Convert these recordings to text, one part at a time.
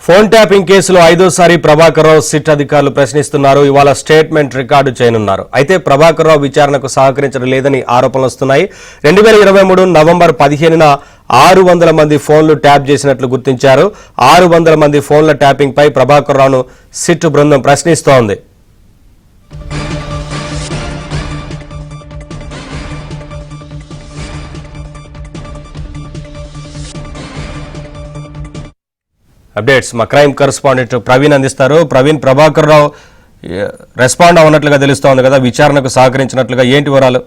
Phone tapping కేసులో ఐదోసారి Prabhakar Rao SIT అధికారులు ప్రశ్నిస్తున్నారు. ఇవాళ స్టేట్మెంట్ రికార్డు చేయనున్నారు. అయితే ప్రభాకర్ రావు విచారణకు సహకరించడం లేదని ఆరోపణలు వస్తున్నాయి. 2023 నవంబర్ 15న 600 మంది ఫోన్లు ట్యాప్ చేసినట్లు గుర్తించారు. 600 మంది ఫోన్ల ట్యాపింగ్ పై ప్రభాకర్ రావును సిట్ బృందం ప్రశ్నిస్తోంది. అప్డేట్స్ మా క్రైమ్ కరెస్పాండెంట్ ప్రవీణ్ అందిస్తారు. ప్రవీణ్, ప్రభాకర్ రావు రెస్పాండ్ అవునట్లుగా తెలుస్తోంది కదా, విచారణకు సహకరించినట్లుగా, ఏంటి వివరాలు?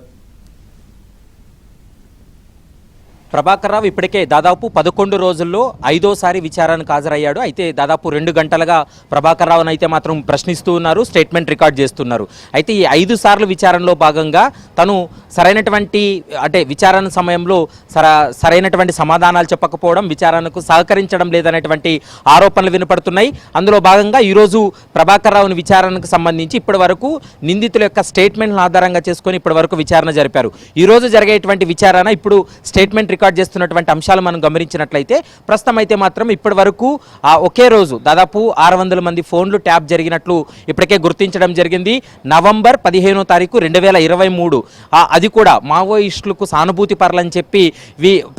ప్రభాకర్ రావు ఇప్పటికే దాదాపు 11 రోజుల్లో 5వ విచారణకు హాజరయ్యాడు. అయితే దాదాపు 2 గంటలుగా ప్రభాకర్ రావును అయితే మాత్రం ప్రశ్నిస్తూ ఉన్నారు, స్టేట్మెంట్ రికార్డ్ చేస్తున్నారు. అయితే ఈ 5 సార్లు విచారణలో భాగంగా తను సరైనటువంటి విచారణ సమయంలో సరైనటువంటి సమాధానాలు చెప్పకపోవడం, విచారణకు సహకరించడం లేదనేటువంటి ఆరోపణలు వినపడుతున్నాయి. అందులో భాగంగా ఈరోజు ప్రభాకర్ రావుని విచారణకు సంబంధించి ఇప్పటి వరకు నిందితుల యొక్క స్టేట్మెంట్లను ఆధారంగా చేసుకొని ఇప్పటి వరకు విచారణ జరిపారు. ఈరోజు జరిగేటువంటి విచారణ ఇప్పుడు స్టేట్మెంట్ రికార్డ్ చేస్తున్నటువంటి అంశాలు మనం గమనించినట్లయితే ప్రస్తుతం అయితే మాత్రం ఇప్పటి వరకు ఒకే రోజు దాదాపు 600 మంది ఫోన్లు ట్యాప్ జరిగినట్లు ఇప్పటికే గుర్తించడం జరిగింది. నవంబర్ 15వ తారీఖు 2023 అది కూడా మావోయిస్టులకు సానుభూతి పరులని చెప్పి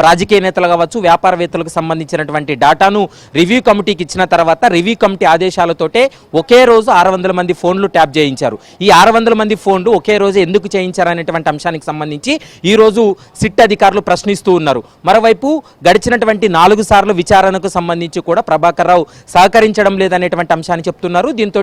రాజకీయ నేతలు కావచ్చు, వ్యాపారవేత్తలకు సంబంధించినటువంటి డాటాను రివ్యూ కమిటీకి ఇచ్చిన తర్వాత రివ్యూ కమిటీ ఆదేశాలతోటే ఒకే రోజు 600 మంది ఫోన్లు ట్యాప్ చేయించారు. ఈ 600 మంది ఫోన్లు ఒకే రోజు ఎందుకు చేయించారనేటువంటి అంశానికి సంబంధించి ఈ రోజు సిట్ అధికారులు ప్రశ్నిస్తూ ఉన్నారు. మరోవైపు గడిచినటువంటి 4 సార్లు విచారణకు సంబంధించి కూడా ప్రభాకర్ రావు సహకరించడం లేదనేటువంటి అంశాన్ని చెప్తున్నారు. దీంతో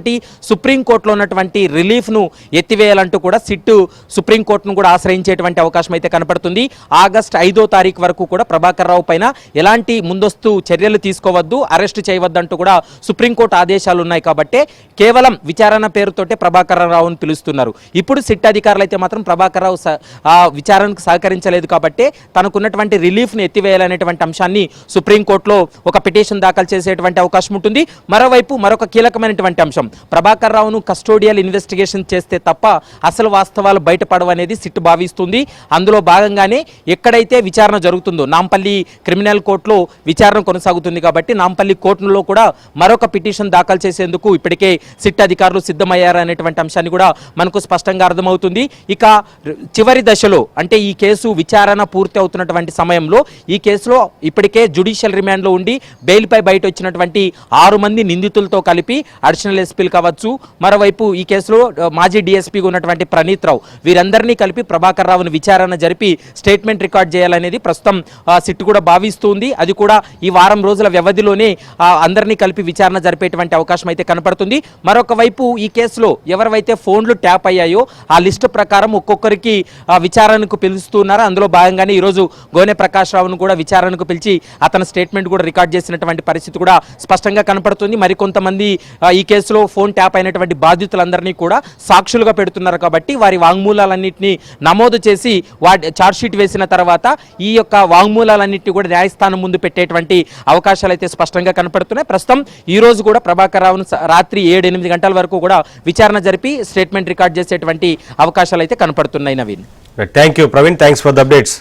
సుప్రీంకోర్టులో ఉన్నటువంటి రిలీఫ్ను ఎత్తివేయాలంటూ కూడా సిట్ సుప్రీంకోర్టును కూడా ఆశ్రయించేటువంటి అవకాశం అయితే కనపడుతుంది. ఆగస్టు 5వ తారీఖు వరకు కూడా ప్రభాకర్ రావు పైన ఎలాంటి ముందస్తు చర్యలు తీసుకోవద్దు, అరెస్ట్ చేయవద్దంటూ కూడా సుప్రీంకోర్టు ఆదేశాలు ఉన్నాయి. కాబట్టి కేవలం విచారణ పేరుతోటే ప్రభాకర్ రావును పిలుస్తున్నారు. ఇప్పుడు సిట్ అధికారులు అయితే మాత్రం ప్రభాకర్ రావు విచారణకు సహకరించలేదు కాబట్టి తనకున్నటువంటి రిలీఫ్ను ఎత్తివేయాలనేటువంటి అంశాన్ని సుప్రీంకోర్టులో ఒక పిటిషన్ దాఖలు చేసేటువంటి అవకాశం ఉంటుంది. మరోవైపు మరొక కీలకమైనటువంటి అంశం, ప్రభాకర్ రావును కస్టోడియల్ ఇన్వెస్టిగేషన్ చేస్తే తప్ప అసలు వాస్తవాలు బయటపడవనేది సిట్ భావిస్తుంది. అందులో భాగంగానే ఎక్కడైతే విచారణ జరుగుతుందో నాంపల్లి క్రిమినల్ కోర్టులో విచారణ కొనసాగుతుంది కాబట్టి నాంపల్లి కోర్టులో కూడా మరొక పిటిషన్ దాఖలు చేసేందుకు ఇప్పటికే సిట్ అధికారులు సిద్ధమయ్యారనేటువంటి అంశాన్ని కూడా మనకు స్పష్టంగా అర్థమవుతుంది. ఇక చివరి దశలో అంటే ఈ కేసు విచారణ పూర్తి అవుతున్నటువంటి సమయంలో ఈ కేసులో ఇప్పటికే జ్యుడిషియల్ రిమాండ్లో ఉండి బెయిల్పై బయట వచ్చినటువంటి 6 మంది నిందితులతో కలిపి అడిషనల్ ఎస్పీలు కావచ్చు, మరోవైపు ఈ కేసులో మాజీ డిఎస్పీగా ఉన్నటువంటి ప్రణీత్ రావు, వీరందరినీ కలిపి ప్రభాకర్ రావును విచారణ జరిపి స్టేట్మెంట్ రికార్డ్ చేయాలనేది ప్రస్తుతం సిట్ కూడా భావిస్తుంది. అది కూడా ఈ వారం రోజుల వ్యవధిలోనే అందరినీ కలిపి విచారణ జరిపేటువంటి అవకాశం అయితే కనపడుతుంది. మరొక వైపు ఈ కేసులో ఎవరైతే ఫోన్లు ట్యాప్ అయ్యాయో ఆ లిస్టు ప్రకారం ఒక్కొక్కరికి విచారణకు పిలుస్తున్నారు. అందులో భాగంగానే ఈరోజు గోనె ప్రకాష్ రావును కూడా విచారణకు పిలిచి అతని స్టేట్మెంట్ కూడా రికార్డ్ చేసినటువంటి పరిస్థితి కూడా స్పష్టంగా కనపడుతుంది. మరికొంతమంది ఈ కేసులో ఫోన్ ట్యాప్ అయినటువంటి బాధితులందరినీ కూడా సాక్షులుగా పెడుతున్నారు కాబట్టి వారి వాంగ్మూలాలన్నింటినీ నమోదు చేసి ఛార్జ్షీట్ వేసిన తర్వాత ఈ యొక్క వాంగ్మూలాలన్నింటినీ కూడా న్యాయస్థానం ముందు పెట్టేటువంటి అవకాశాలు అయితే స్పష్టంగా కనపడుతున్నాయి. ప్రస్తుతం ఈ రోజు కూడా ప్రభాకర్ రావును రాత్రి 7-8 గంటల వరకు కూడా విచారణ జరిపి స్టేట్మెంట్ రికార్డ్ చేసేటువంటి అవకాశాలు అయితే కనపడుతున్నాయి. Naveen, thank you Praveen, thanks for the updates.